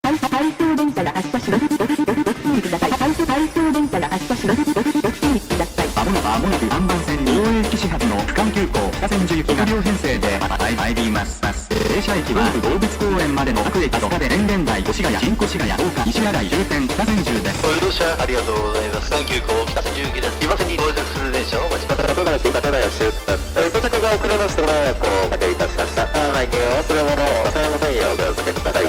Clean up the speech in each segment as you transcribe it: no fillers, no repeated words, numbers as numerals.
対象電車が発車します。ご注意ください。対象電車が発車します。ご注意ください。まもなく3番線大駅始発の区間急行北千住行きが両編成で参ります。停車駅は動物公園までの各駅とで電源台、越谷、新越谷、大岡、西新井、終点北千住です。ご乗車ありがとうございます。区間急行北千住行きです。今線に到着する電車をお待ちください。まもなく片田出発。到着が遅れましたのでご確認いたしました。内見を忘れ物を忘れませんようお気をつけください。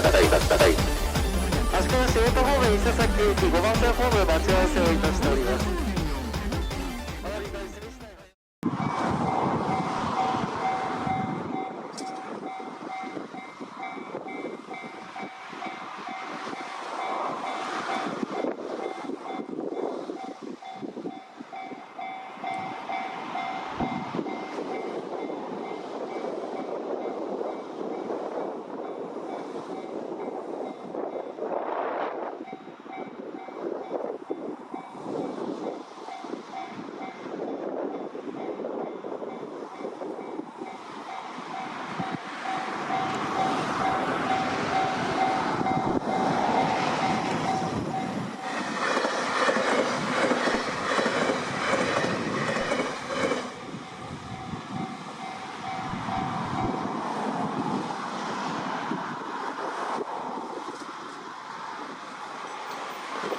足利市大田方面伊勢崎駅5番線ホーム待ち合わせをいたしております。